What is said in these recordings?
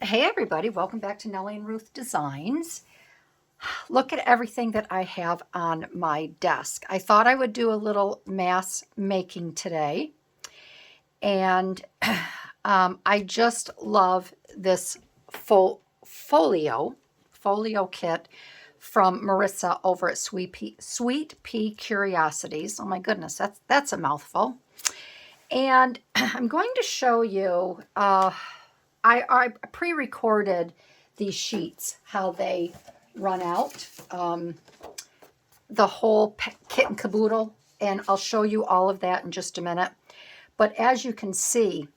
Hey everybody, welcome back to Nellie and Ruth Designs. Look at everything that I have on my desk. I thought I would do a little mass making today. And I just love this folio kit from Marisa over at Sweet Pea Curiosities. Oh my goodness, that's a mouthful. And I'm going to show you, I pre-recorded these sheets, how they run out, the whole kit and caboodle, and I'll show you all of that in just a minute. But as you can see,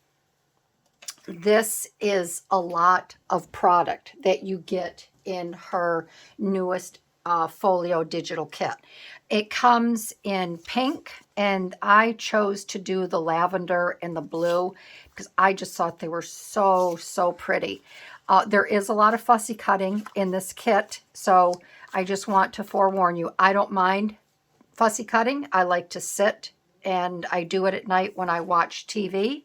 this is a lot of product that you get in her newest Folio digital kit. It comes in pink, and I chose to do the lavender and the blue because I just thought they were so pretty. There is a lot of fussy cutting in this kit, so I just want to forewarn you, I don't mind fussy cutting. I like to sit, and I do it at night when I watch TV.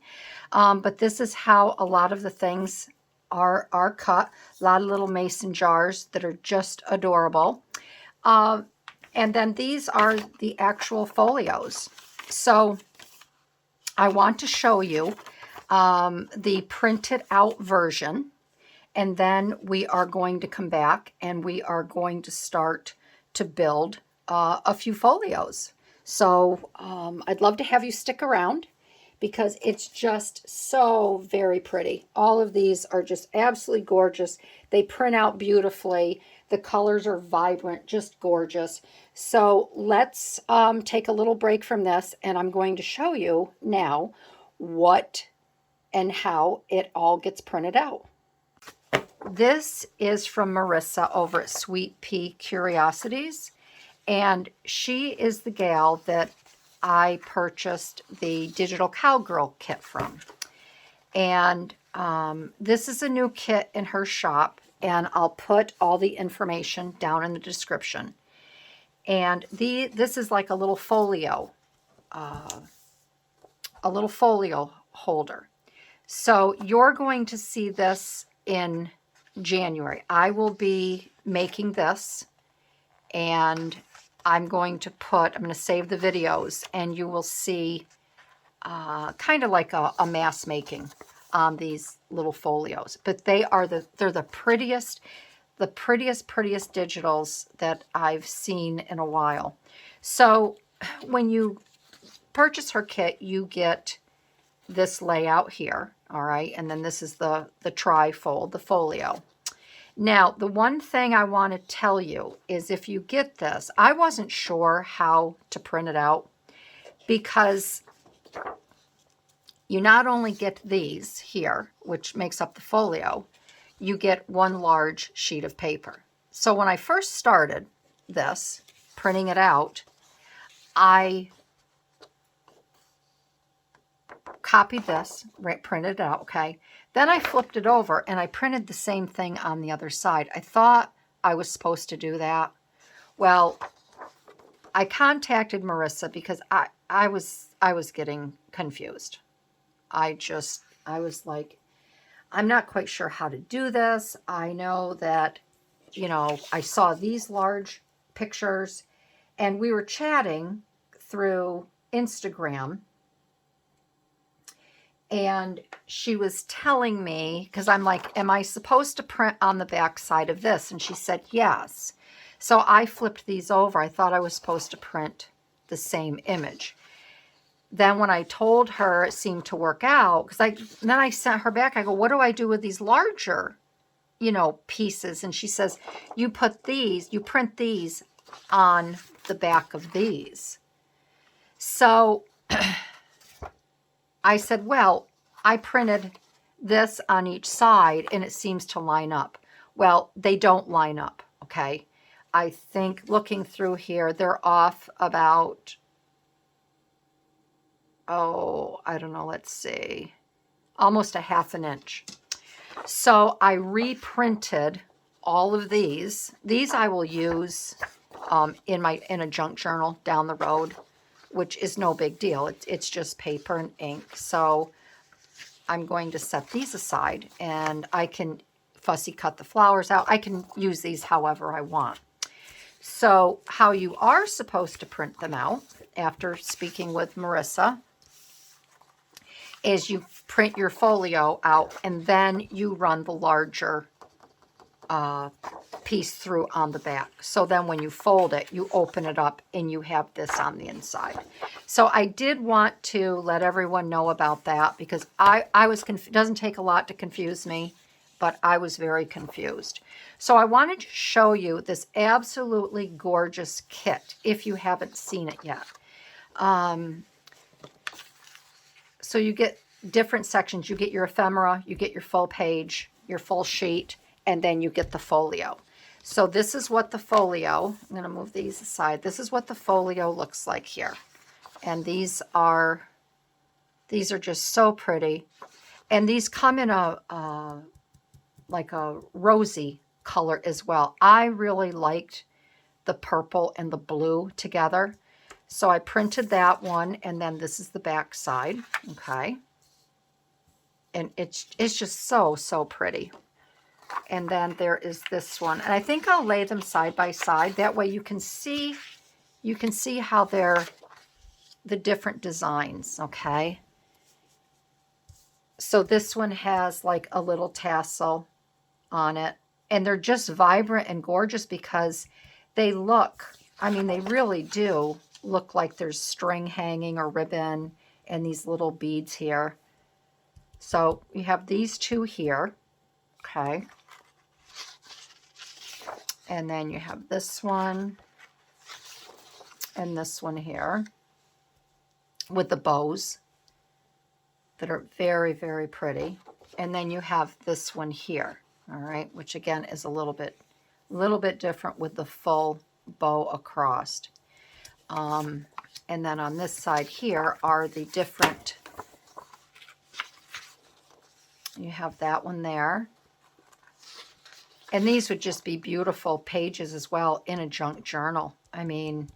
But this is how a lot of the things are cut. A lot of little mason jars that are just adorable. And then these are the actual folios. So I want to show you the printed out version. And then we are going to come back and we are going to start to build a few folios. So I'd love to have you stick around because it's just so very pretty. All of these are just absolutely gorgeous. They print out beautifully. The colors are vibrant, just gorgeous. So let's take a little break from this, and I'm going to show you now what and how it all gets printed out. This is from Marisa over at Sweet Pea Curiosities, and she is the gal that I purchased the digital cowgirl kit from. And this is a new kit in her shop, and I'll put all the information down in the description. And this is like a little folio holder. So you're going to see this in January. I will be making this, and I'm going to save the videos, and you will see kind of like a mass making on these little folios. But they're the prettiest digitals that I've seen in a while. So when you purchase her kit, you get this layout here, all right? And then this is the trifold, the folio. Now, the one thing I want to tell you is if you get this, I wasn't sure how to print it out because you not only get these here, which makes up the folio, you get one large sheet of paper. So when I first started this, printing it out, I copied this, printed it out, okay? Then I flipped it over and I printed the same thing on the other side. I thought I was supposed to do that. Well, I contacted Marisa because I was getting confused. I was like, I'm not quite sure how to do this. I know that, I saw these large pictures, and we were chatting through Instagram. And she was telling me, because I'm like, am I supposed to print on the back side of this? And she said, yes. So I flipped these over. I thought I was supposed to print the same image. Then when I told her it seemed to work out, then I sent her back. I go, what do I do with these larger, pieces? And she says, you print these on the back of these. So I said, well, I printed this on each side and it seems to line up. Well, they don't line up, okay? I think looking through here, they're off about, I don't know, let's see, almost a ½ inch. So I reprinted all of these. These I will use in a junk journal down the road, which is no big deal. It's just paper and ink. So I'm going to set these aside, and I can fussy cut the flowers out. I can use these however I want. So how you are supposed to print them out, after speaking with Marisa, is you print your folio out and then you run the larger piece through on the back. So then when you fold it, you open it up and you have this on the inside. So I did want to let everyone know about that, because I was it doesn't take a lot to confuse me, but I was very confused. So I wanted to show you this absolutely gorgeous kit if you haven't seen it yet. So you get different sections. You get your ephemera, you get your full page, your full sheet, and then you get the folio. So this is what the folio, I'm going to move these aside. This is what the folio looks like here. And these are just so pretty. And these come in a like a rosy color as well. I really liked the purple and the blue together. So I printed that one, and then this is the back side, okay? And it's just so, so pretty. And then there is this one. And I think I'll lay them side by side. That way you can see how they're the different designs, okay? So this one has like a little tassel on it. And they're just vibrant and gorgeous because they look, I mean, they really do look like there's string hanging or ribbon and these little beads here. So you have these two here, okay? And then you have this one and this one here with the bows that are very, very pretty. And then you have this one here, all right, which again is a little bit different with the full bow across. And then on this side here are the different, you have that one there. And these would just be beautiful pages as well in a junk journal. I mean,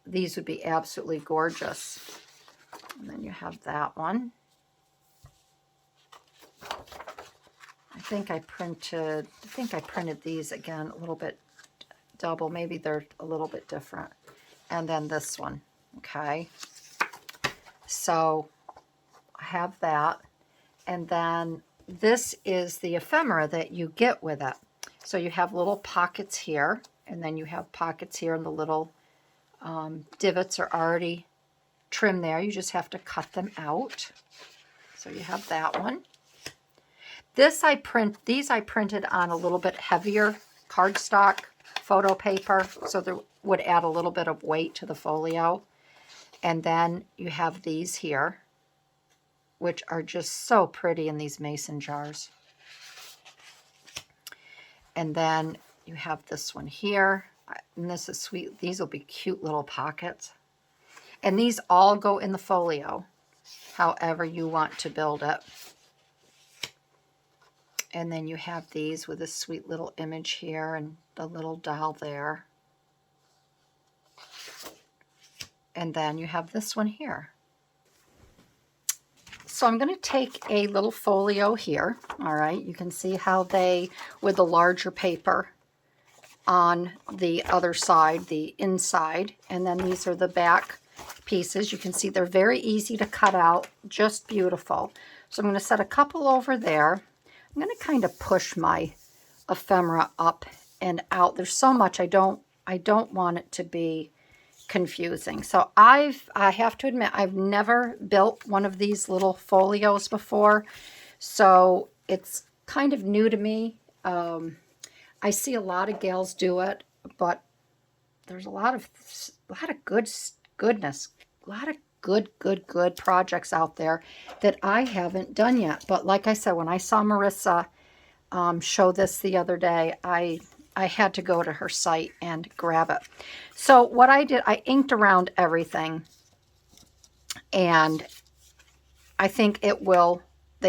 these would be absolutely gorgeous. And then you have that one. I think I printed these again a little bit double. Maybe they're a little bit different. And then this one, okay? So I have that. And then this is the ephemera that you get with it. So you have little pockets here, and then you have pockets here, and the little divots are already trimmed there. You just have to cut them out. So you have that one. These I printed on a little bit heavier cardstock photo paper, so there would add a little bit of weight to the folio. And then you have these here, which are just so pretty in these mason jars. And then you have this one here, and this is sweet. These will be cute little pockets. And these all go in the folio, however you want to build it. And then you have these with a sweet little image here and the little doll there. And then you have this one here. So I'm going to take a little folio here, all right? You can see how they, with the larger paper on the other side, the inside, and then these are the back pieces. You can see they're very easy to cut out, just beautiful. So I'm going to set a couple over there. I'm going to kind of push my ephemera up and out. There's so much I don't want it to be confusing. So I have to admit, I've never built one of these little folios before, so it's kind of new to me. I see a lot of gals do it, but there's a lot of goodness, a lot of good projects out there that I haven't done yet. But like I said, when I saw Marisa show this the other day, I had to go to her site and grab it. So what I did, I inked around everything, and I think they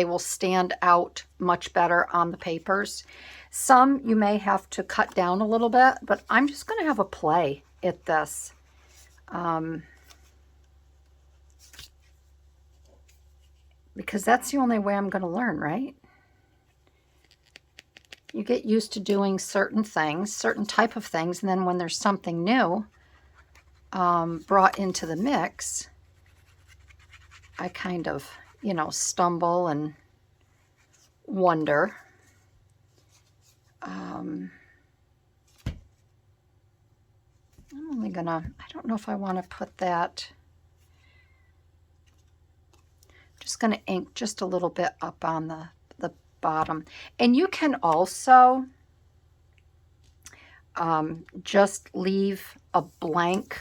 will stand out much better on the papers. Some you may have to cut down a little bit, but I'm just going to have a play at this. because that's the only way I'm going to learn, right? You get used to doing certain things, certain type of things, and then when there's something new brought into the mix, I kind of, you know, stumble and wonder. I'm only gonna, I don't know if I want to put that, I'm just gonna ink just a little bit up on the bottom. And you can also just leave a blank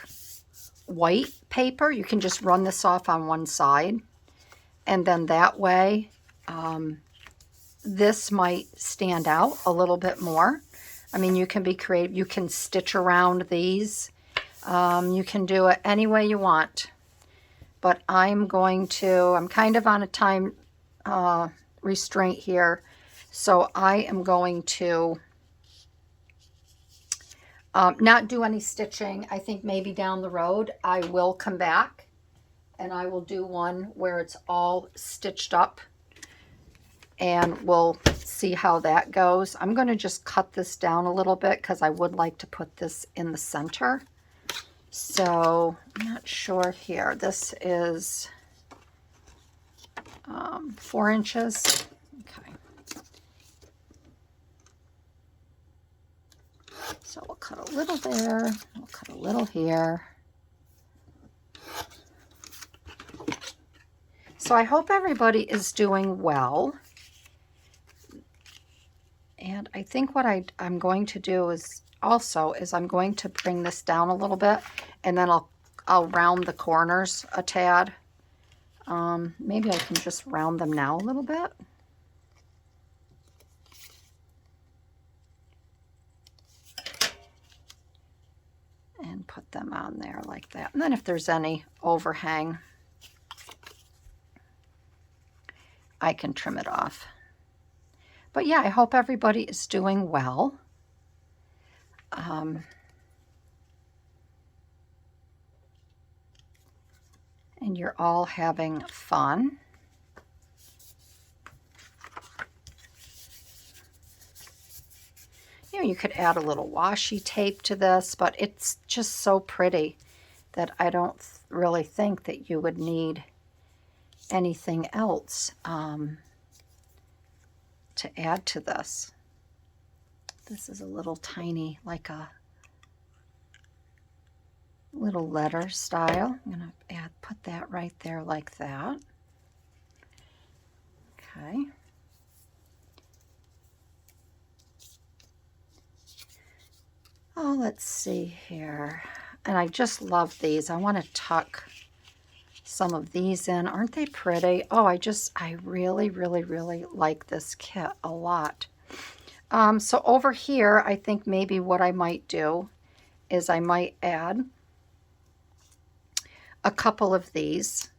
white paper. You can just run this off on one side, and then that way this might stand out a little bit more. I mean, you can be creative. You can stitch around these. You can do it any way you want. But I'm kind of on a time restraint here. So I am going to not do any stitching. I think maybe down the road I will come back and I will do one where it's all stitched up, and we'll see how that goes. I'm going to just cut this down a little bit because I would like to put this in the center. So I'm not sure here. This is 4 inches. Okay. So we'll cut a little there. We'll cut a little here. So I hope everybody is doing well. And I think what I'm going to do is I'm going to bring this down a little bit, and then I'll round the corners a tad. Maybe I can just round them now a little bit. And put them on there like that. And then if there's any overhang, I can trim it off. But yeah, I hope everybody is doing well. And you're all having fun. You know, you could add a little washi tape to this, but it's just so pretty that I don't really think that you would need anything else to add to this. This is a little tiny, like a little letter style. I'm going to put that right there like that. Okay. Oh, let's see here. And I just love these. I want to tuck some of these in. Aren't they pretty? Oh, I really, really, really like this kit a lot. So over here, I think maybe what I might do is I might add a couple of these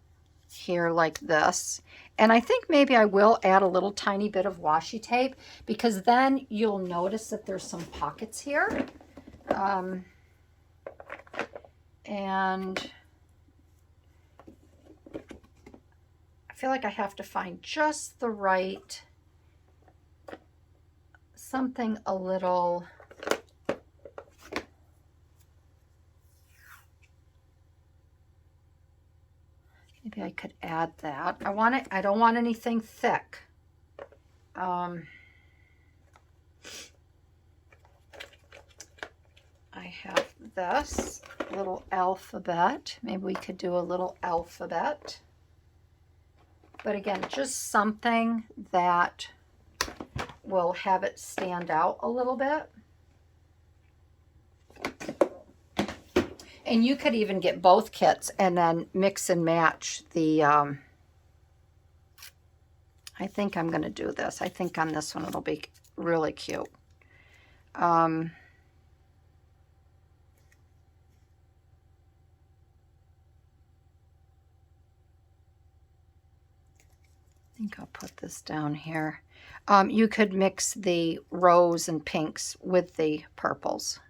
here like this. And I think maybe I will add a little tiny bit of washi tape, because then you'll notice that there's some pockets here. And I feel like I have to find just the right, something a little, maybe I could add that. I don't want anything thick. I have this little alphabet. Maybe we could do a little alphabet. But again, just something that will have it stand out a little bit. And you could even get both kits and then mix and match the, I think I'm going to do this. I think on this one it'll be really cute. I think I'll put this down here. You could mix the rose and pinks with the purples.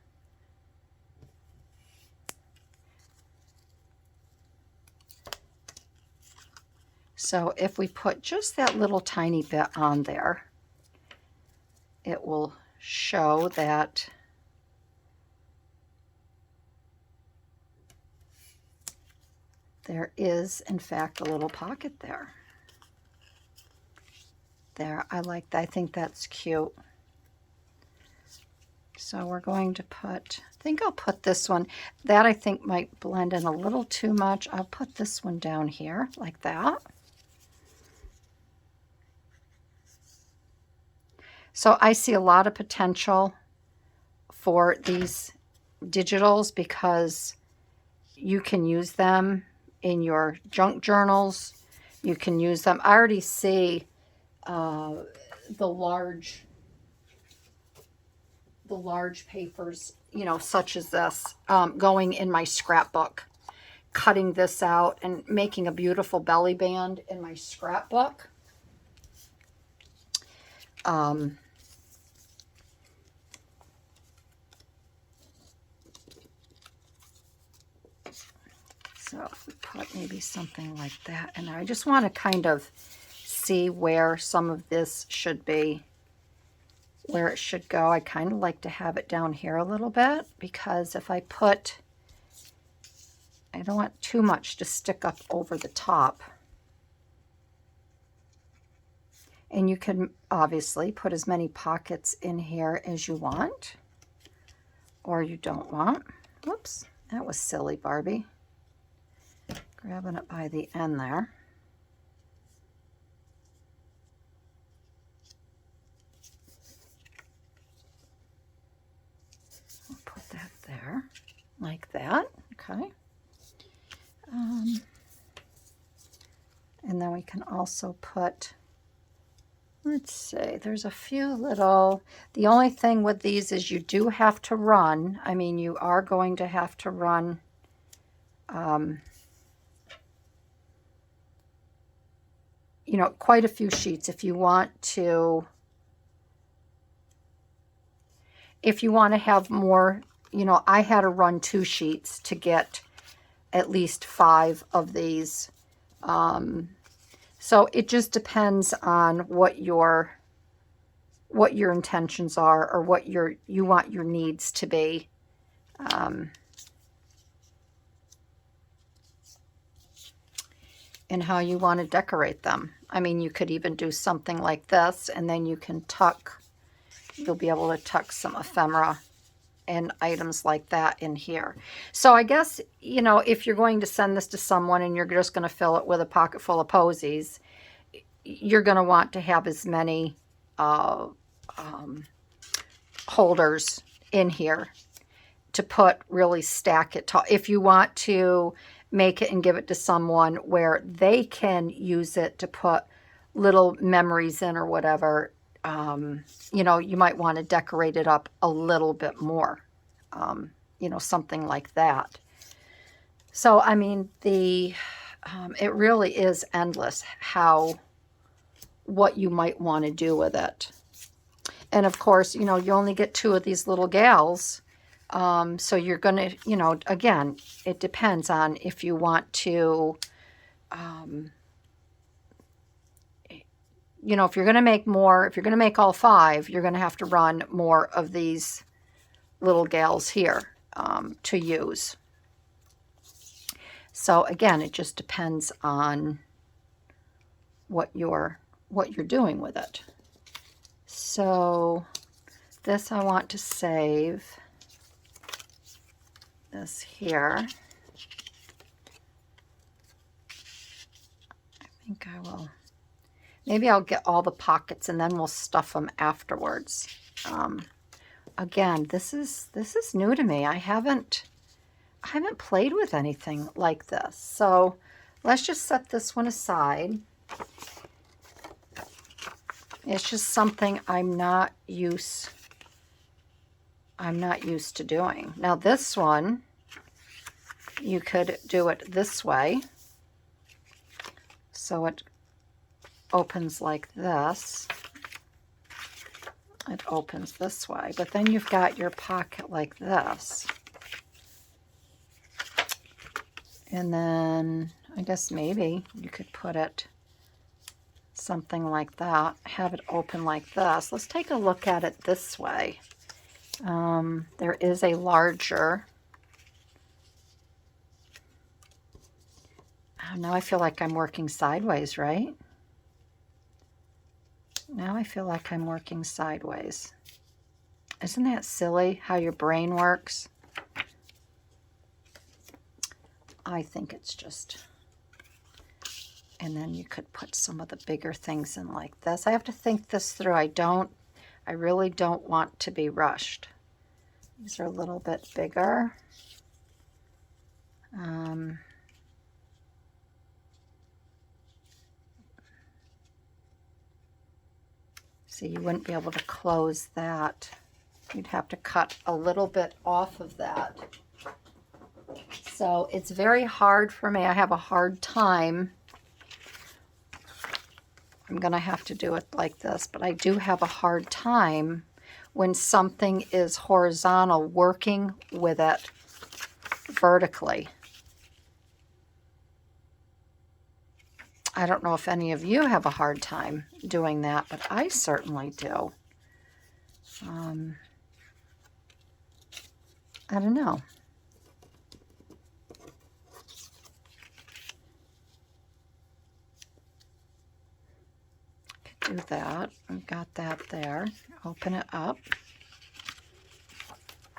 So if we put just that little tiny bit on there, it will show that there is, in fact, a little pocket there. There, I like that. I think that's cute. So we're going to put, I think I'll put this one, that I think might blend in a little too much. I'll put this one down here like that. So I see a lot of potential for these digitals because you can use them in your junk journals. You can use them. I already see the large papers, you know, such as this, going in my scrapbook, cutting this out and making a beautiful belly band in my scrapbook. So if we put maybe something like that in there, I just want to kind of see where some of this should be, where it should go. I kind of like to have it down here a little bit because if I put, I don't want too much to stick up over the top. And you can obviously put as many pockets in here as you want or you don't want. Whoops, that was silly, Barbie. Grabbing it by the end there. I'll put that there, like that, okay. And then we can also put, let's see, there's a few little, the only thing with these is you do have to run. I mean, you are going to have to run you know, quite a few sheets if you want to have more, you know, I had to run 2 sheets to get at least 5 of these. So it just depends on what your intentions are or what you want your needs to be. And how you want to decorate them. I mean, you could even do something like this, and then you can tuck, you'll be able to tuck some ephemera and items like that in here. So I guess, you know, if you're going to send this to someone and you're just going to fill it with a pocket full of posies, you're going to want to have as many holders in here to put, really stack it tall. If you want to make it and give it to someone where they can use it to put little memories in or whatever, you know, you might want to decorate it up a little bit more, you know, something like that. So, I mean, it really is endless what you might want to do with it. And of course, you know, you only get 2 of these little gals. So you're going to, you know, again, it depends on if you want to, you know, if you're going to make more, if you're going to make all 5, you're going to have to run more of these little gals here to use. So again, it just depends on what you're doing with it. So this I want to save. This here. I think I will, maybe I'll get all the pockets and then we'll stuff them afterwards. Again, this is new to me. I haven't played with anything like this. So let's just set this one aside. It's just something I'm not used to doing. Now this one, you could do it this way. So it opens like this. It opens this way, but then you've got your pocket like this. And then I guess maybe you could put it something like that, have it open like this. Let's take a look at it this way. There is a larger. Oh, now I feel like I'm working sideways, right? Now I feel like I'm working sideways. Isn't that silly how your brain works? I think it's just... And then you could put some of the bigger things in like this. I have to think this through. I really don't want to be rushed. These are a little bit bigger. See, you wouldn't be able to close that. You'd have to cut a little bit off of that. So it's very hard for me. I have a hard time. I'm going to have to do it like this, but I do have a hard time when something is horizontal working with it vertically. I don't know if any of you have a hard time doing that, but I certainly do. I don't know. Do that. I've got that there. Open it up.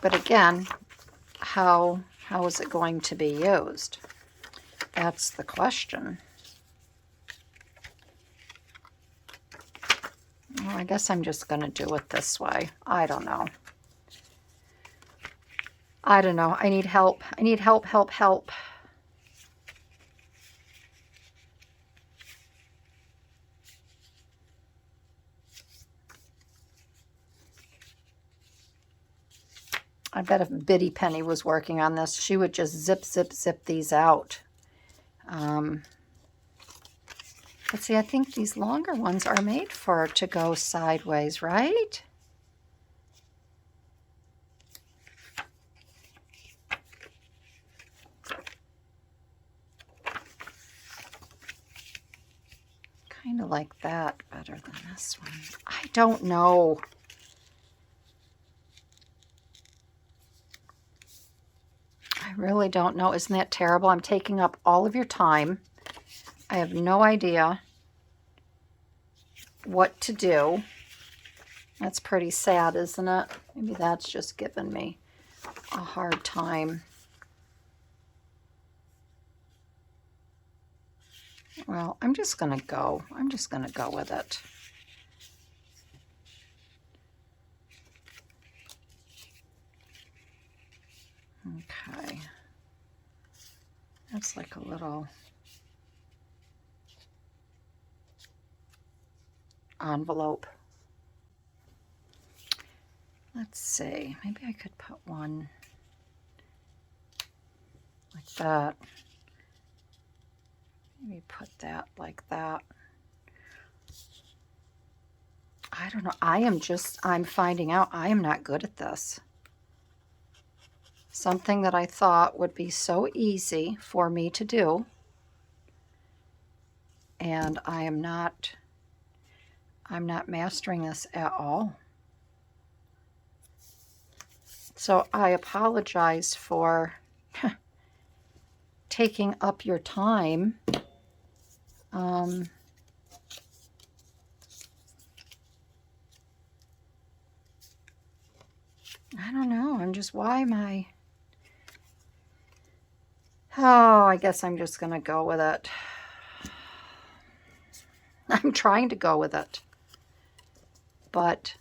But again, how is it going to be used? That's the question. Well, I guess I'm just going to do it this way. I don't know. I don't know. I need help. I need help, help, help. I bet if Biddy Penny was working on this, she would just zip, zip, zip these out. But see, I think these longer ones are made to go sideways, right? Kind of like that better than this one. I don't know. I really don't know. Isn't that terrible? I'm taking up all of your time. I have no idea what to do. That's pretty sad, isn't it? Maybe that's just giving me a hard time. Well, I'm just going to go. I'm just going to go with it. Okay. That's like a little envelope. Let's see. Maybe I could put one like that. Maybe put that like that. I don't know. I'm finding out I am not good at this. Something that I thought would be so easy for me to do. And I'm not mastering this at all. So I apologize for taking up your time. I don't know. Why am I? Oh, I guess I'm just going to go with it. I'm trying to go with it. But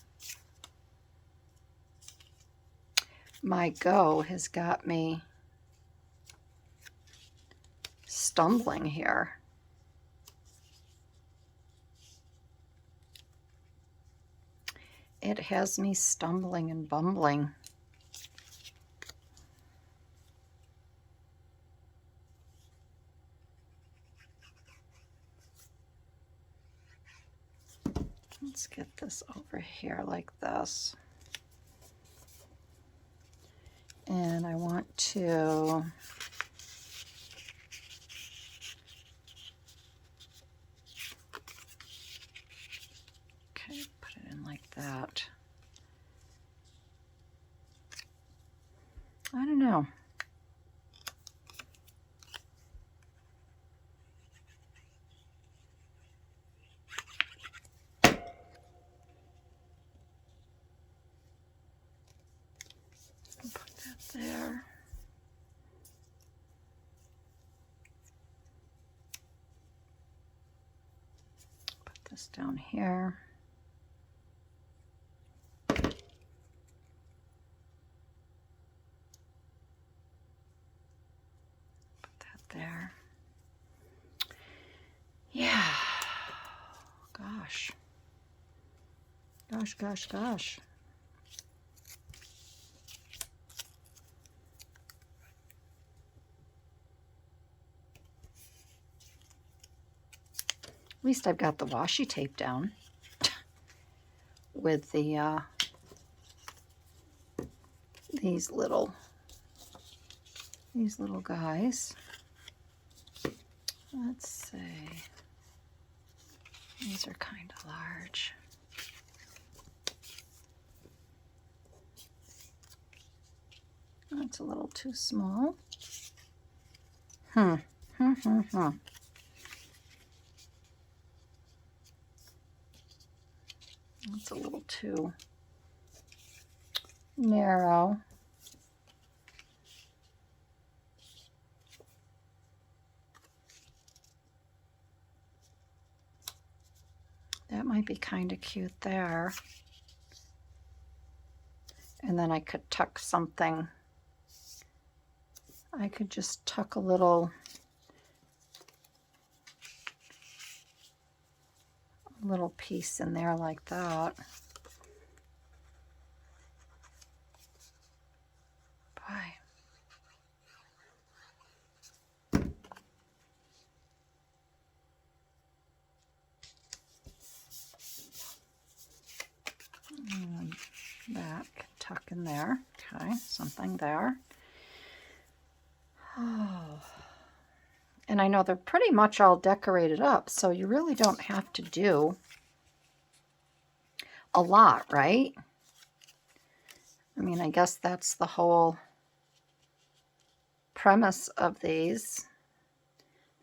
my go has got me stumbling here. It has me stumbling and bumbling. Let's get this over here like this. And I want to that. I don't know. Put that there. Put this down here. There. Yeah. Gosh. Gosh. At least I've got the washi tape down with the these little guys. Let's see. These are kind of large. That's a little too small. That's a little too narrow. That might be kind of cute there. And then I could tuck something. I could just tuck a little piece in there like that. Boy. And that can tuck in there. Okay, something there. Oh. And I know they're pretty much all decorated up, so you really don't have to do a lot, right? I mean, I guess that's the whole premise of these.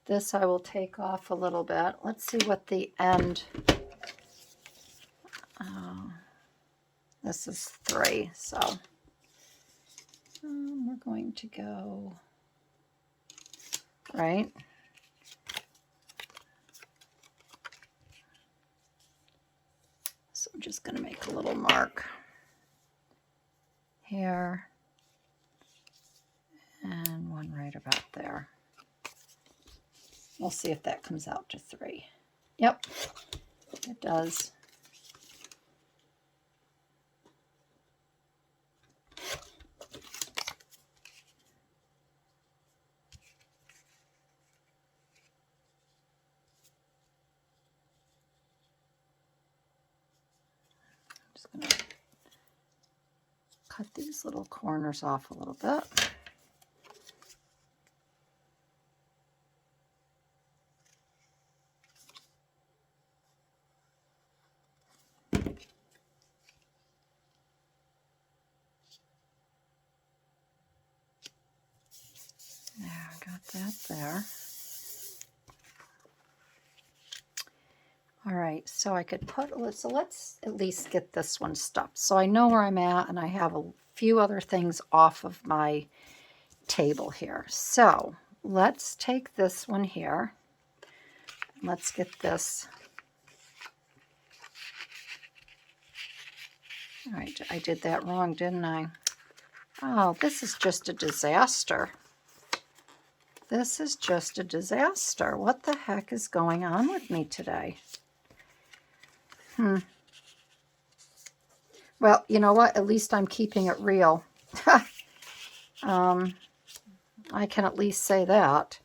This I will take off a little bit. Let's see what the end... this is 3, so we're going to go... right? So I'm just going to make a little mark here and one right about there. We'll see if that comes out to 3. Yep, it does. Just going to cut these little corners off a little bit. There, I got that there. All right, so I could put, so let's at least get this one stuffed. So I know where I'm at, and I have a few other things off of my table here. So let's take this one here. Let's get this. All right, I did that wrong, didn't I? Oh, this is just a disaster. This is just a disaster. What the heck is going on with me today? Well, you know what? At least I'm keeping it real. I can at least say that.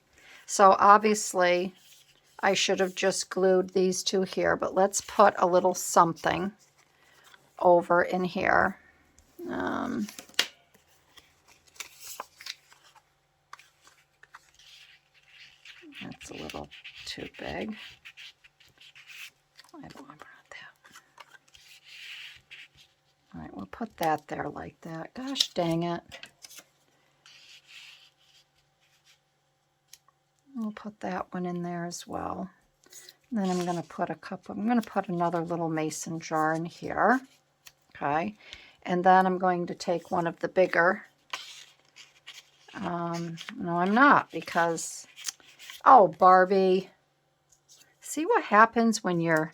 So obviously, I should have just glued these two here, but let's put a little something over in here. That's a little too big. I don't want that. put that there like that. Gosh dang it. We'll put that one in there as well. And then I'm going to put I'm going to put another little mason jar in here. Okay. And then I'm going to take one of the bigger. No, I'm not, because, oh, Barbie. See what happens when you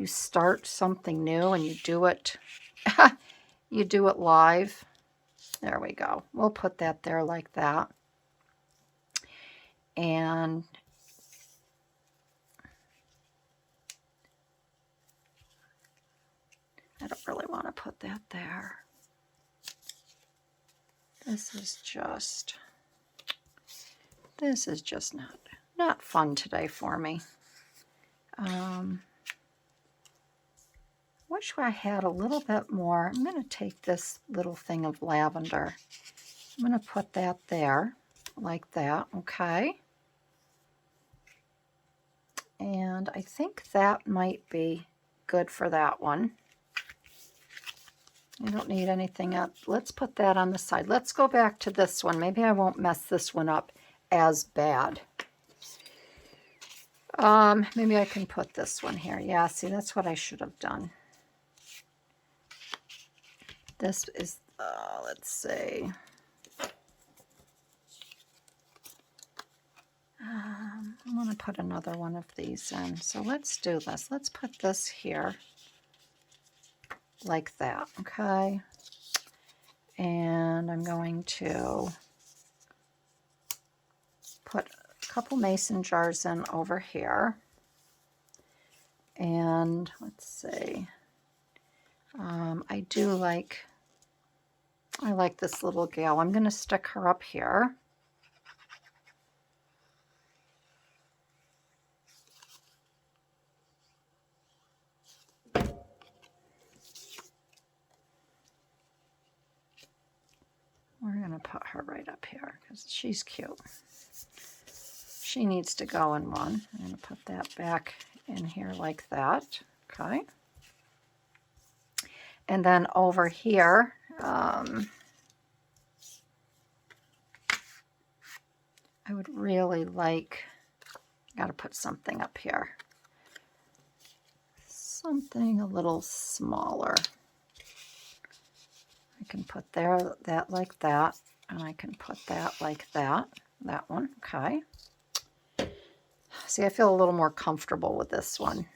start something new and you do it, you do it live. There we go. We'll put that there like that. And I don't really want to put that there. This is just not fun today for me. Wish I had a little bit more. I'm going to take this little thing of lavender. I'm going to put that there like that, okay? And I think that might be good for that one. I don't need anything else. Let's put that on the side. Let's go back to this one. Maybe I won't mess this one up as bad. Maybe I can put this one here. Yeah, see, that's what I should have done. This is, let's see. I'm going to put another one of these in. So let's do this. Let's put this here like that, okay? And I'm going to put a couple mason jars in over here. And let's see. I like this little gal. I'm going to stick her up here. We're going to put her right up here because she's cute. She needs to go in one. I'm going to put that back in here like that. Okay. And then over here, I would really like, got to put something up here. Something a little smaller. I can put that like that, and I can put that like that. That one, okay. See, I feel a little more comfortable with this one.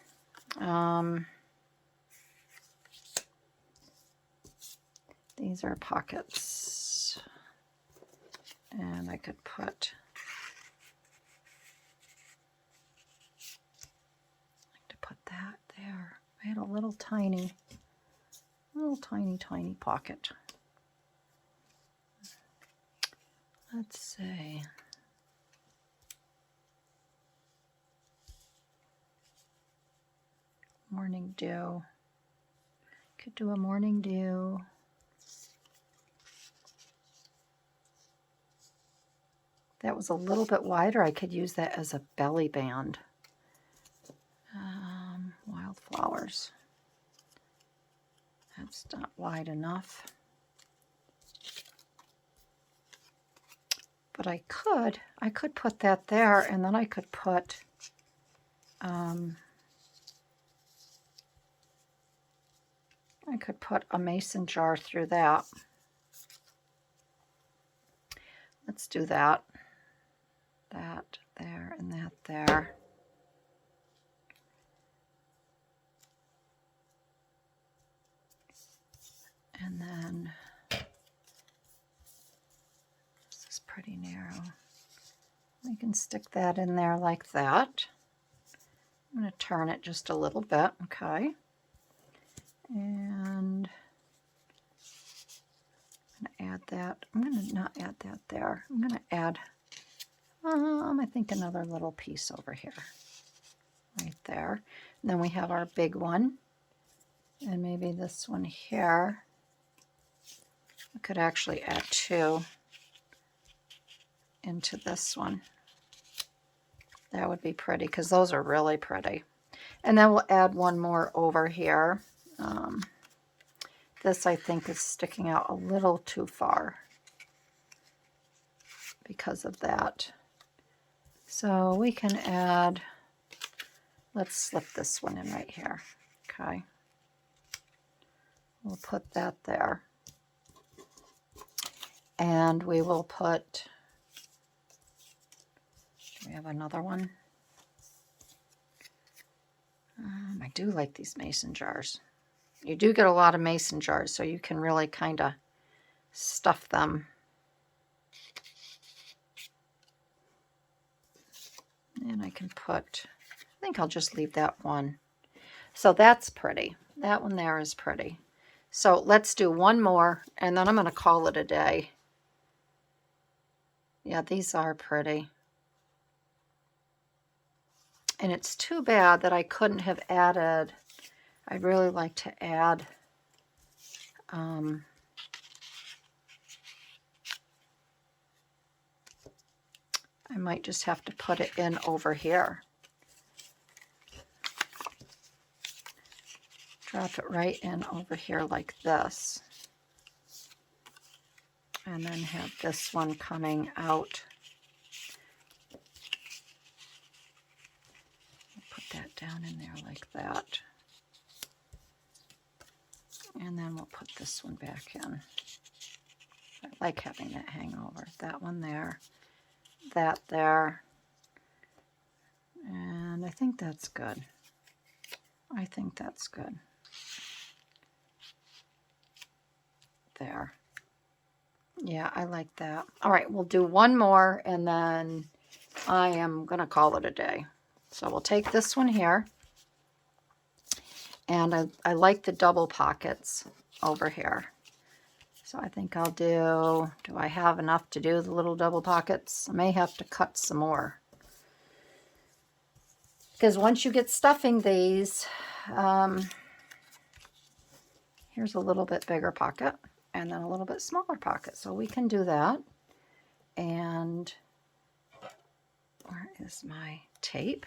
These are pockets, and I could put, that there. I had a little tiny pocket. Let's see. Morning dew. Could do a morning dew. That was a little bit wider. I could use that as a belly band. Wildflowers. That's not wide enough. But I could put that there, and then I could put a mason jar through that. Let's do that. That there and that there. And then this is pretty narrow. We can stick that in there like that. I'm going to turn it just a little bit, okay? And I'm going to add that. I'm going to not add that there. I'm going to add, I think, another little piece over here, right there. And then we have our big one, and maybe this one here. I could actually add two into this one. That would be pretty, because those are really pretty. And then we'll add one more over here. This, I think, is sticking out a little too far because of that. So we can add, let's slip this one in right here. Okay. We'll put that there. And we will put, do we have another one? I do like these mason jars. You do get a lot of mason jars, so you can really kind of stuff them. And I can put, I think I'll just leave that one. So that's pretty. That one there is pretty. So let's do one more, and then I'm going to call it a day. Yeah, these are pretty. And it's too bad that I couldn't have added, I'd really like to add I might just have to put it in over here. Drop it right in over here like this. And then have this one coming out. Put that down in there like that. And then we'll put this one back in. I like having that hang over. That one there. That there. And I think that's good. I think that's good. There. Yeah, I like that. All right, we'll do one more, and then I am going to call it a day. So we'll take this one here. And I like the double pockets over here. So I think I'll do I have enough to do the little double pockets? I may have to cut some more. Because once you get stuffing these, here's a little bit bigger pocket and then a little bit smaller pocket. So we can do that. And where is my tape?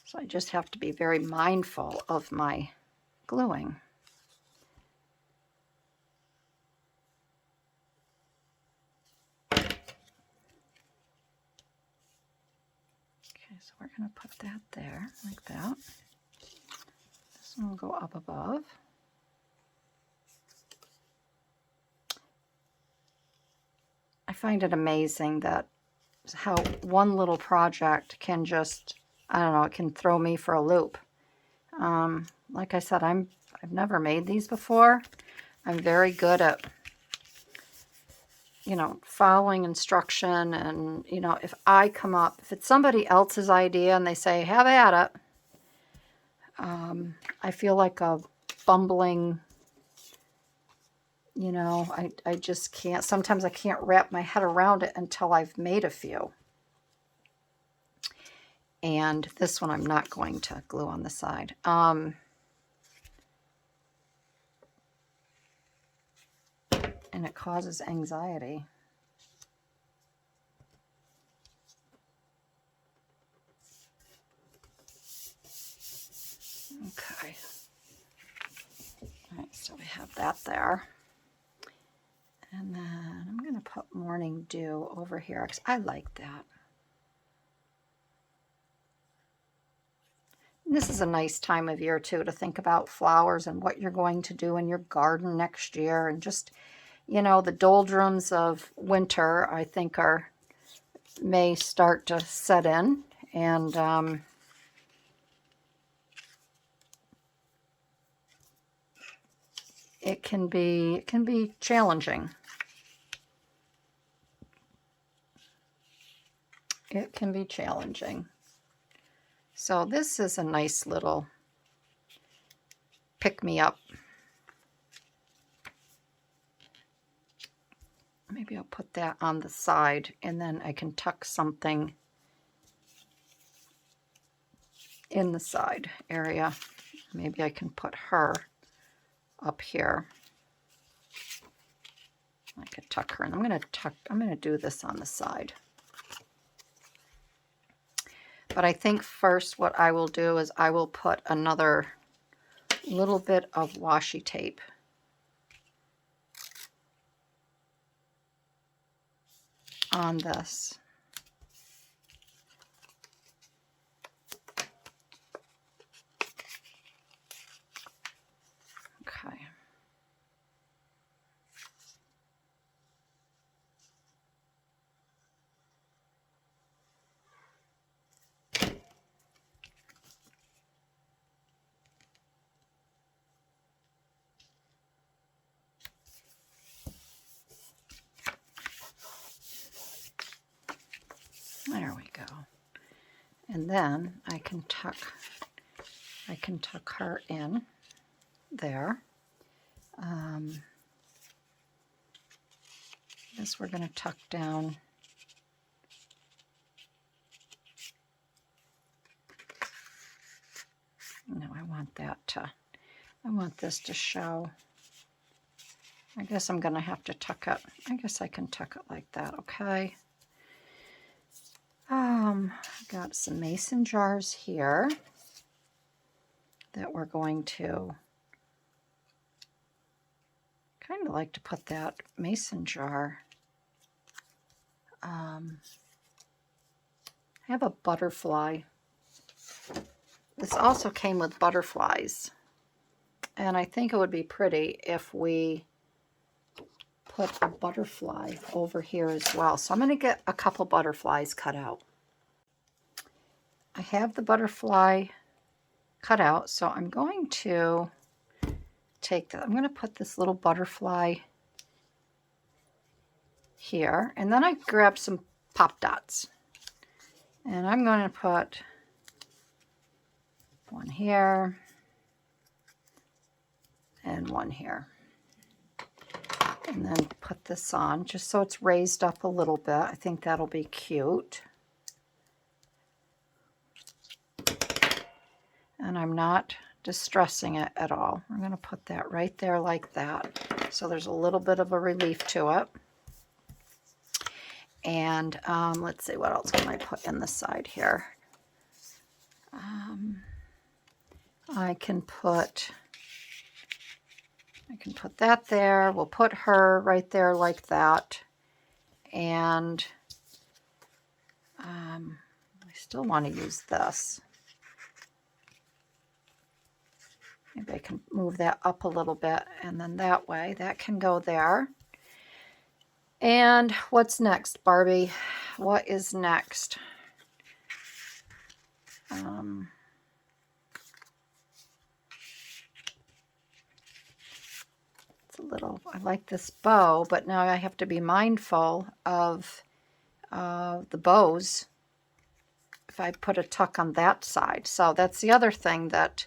So I just have to be very mindful of my gluing. Okay, so we're going to put that there like that. This one will go up above. I find it amazing that how one little project can just, I don't know, it can throw me for a loop. Like I said, I've never made these before. I'm very good at, you know, following instruction, and, you know, if it's somebody else's idea and they say, have at it, I feel like a bumbling, you know, I just can't, sometimes I can't wrap my head around it until I've made a few. And this one I'm not going to glue on the side. And it causes anxiety. Okay. All right, so we have that there. And then I'm going to put Morning Dew over here because I like that. This is a nice time of year, too, to think about flowers and what you're going to do in your garden next year. And just, you know, the doldrums of winter, I think, may start to set in. And it can be challenging. It can be challenging. So this is a nice little pick-me-up. Maybe I'll put that on the side, and then I can tuck something in the side area. Maybe I can put her up here. I could tuck her in. I'm going to do this on the side. But I think first what I will do is I will put another little bit of washi tape on this. Okay. There we go. And then I can tuck her in there. This we're going to tuck down. No, I want this to show. I guess I'm going to have to tuck it. I guess I can tuck it like that, okay? Got some mason jars here that we're going to kind of like to put that mason jar. I have a butterfly. This also came with butterflies, and I think it would be pretty if we put a butterfly over here as well. So I'm going to get a couple butterflies cut out. I have the butterfly cut out, so I'm going to take that. I'm going to put this little butterfly here, and then I grab some pop dots, and I'm going to put one here and one here, and then put this on just so it's raised up a little bit. I think that'll be cute. And I'm not distressing it at all. I'm going to put that right there like that. So there's a little bit of a relief to it. And let's see, what else can I put in the side here? I can put that there. We'll put her right there like that. And I still want to use this. Maybe I can move that up a little bit, and then that way, that can go there. And what's next, Barbie? What is next? It's a little, I like this bow, but now I have to be mindful of the bows if I put a tuck on that side. So that's the other thing that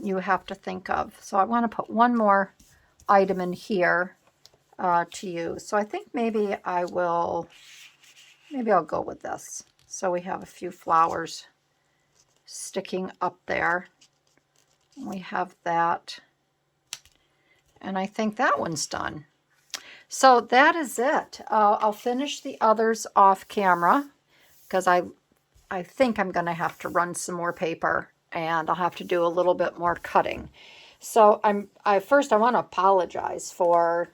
you have to think of. So I want to put one more item in here to use. So I think maybe I'll go with this. So we have a few flowers sticking up there. We have that. And I think that one's done. So that is it. I'll finish the others off camera because I think I'm going to have to run some more paper, and I'll have to do a little bit more cutting. So first I want to apologize for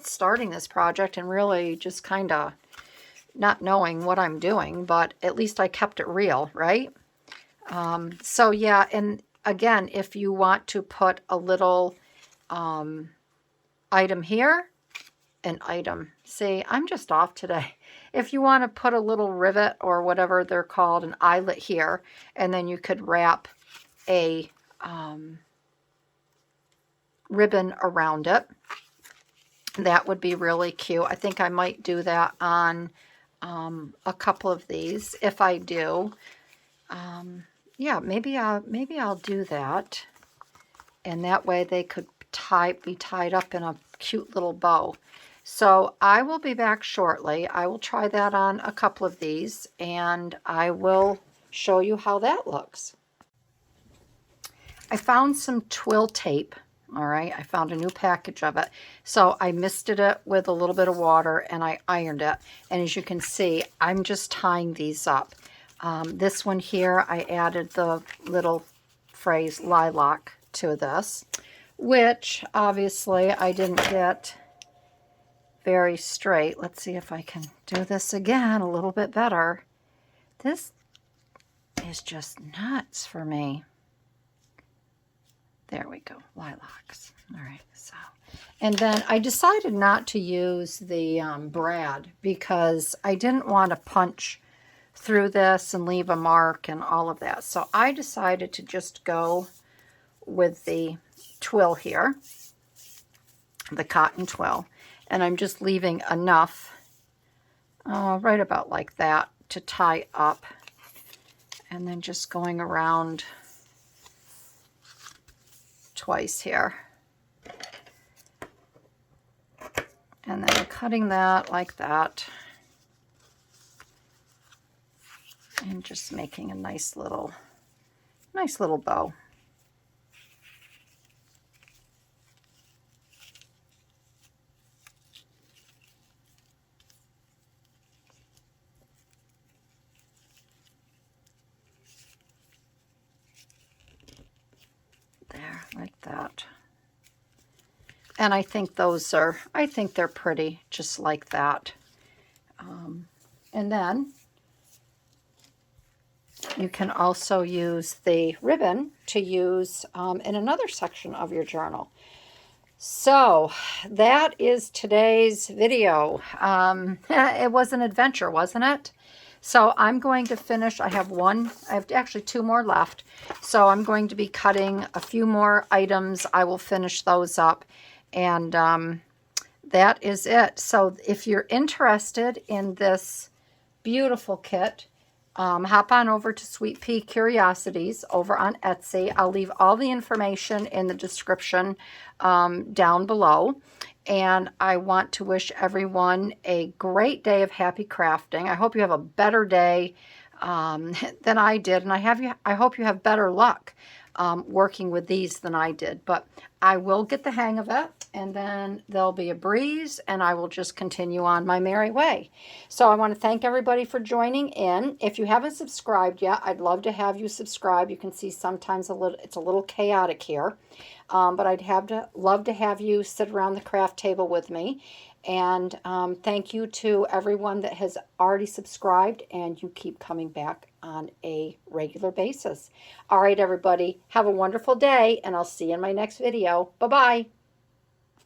starting this project and really just kind of not knowing what I'm doing, but at least I kept it real, right? So yeah, and again, if you want to put a little item here, an item, see, I'm just off today. If you want to put a little rivet or whatever they're called, an eyelet here, and then you could wrap a ribbon around it, that would be really cute. I think I might do that on a couple of these. If I do, yeah, maybe I'll do that, and that way they could be tied up in a cute little bow. So I will be back shortly. I will try that on a couple of these, and I will show you how that looks. I found some twill tape All right, I found a new package of it. So I misted it with a little bit of water and I ironed it. And as you can see, I'm just tying these up. This one here, I added the little phrase lilac to this, which obviously I didn't get very straight. Let's see if I can do this again a little bit better. This is just nuts for me. There we go, lilacs. All right, so, and then I decided not to use the brad because I didn't want to punch through this and leave a mark and all of that. So I decided to just go with the twill here, the cotton twill, and I'm just leaving enough, right about like that, to tie up, and then just going around twice here. And then cutting that like that. And just making a nice little bow. There, like that. And I think they're pretty, just like that. And then you can also use the ribbon to use in another section of your journal. So that is today's video. It was an adventure, wasn't it? So I'm going to finish. I have actually 2 more left. So I'm going to be cutting a few more items. I will finish those up. And that is it. So if you're interested in this beautiful kit, hop on over to Sweet Pea Curiosities over on Etsy. I'll leave all the information in the description down below. And I want to wish everyone a great day of happy crafting. I hope you have a better day than I did. And I hope you have better luck working with these than I did. But I will get the hang of it, and then there'll be a breeze, and I will just continue on my merry way. So I want to thank everybody for joining in. If you haven't subscribed yet, I'd love to have you subscribe. You can see sometimes it's a little chaotic here, but I'd love to have you sit around the craft table with me. And thank you to everyone that has already subscribed, and you keep coming back on a regular basis. All right, everybody, have a wonderful day, and I'll see you in my next video. Bye-bye.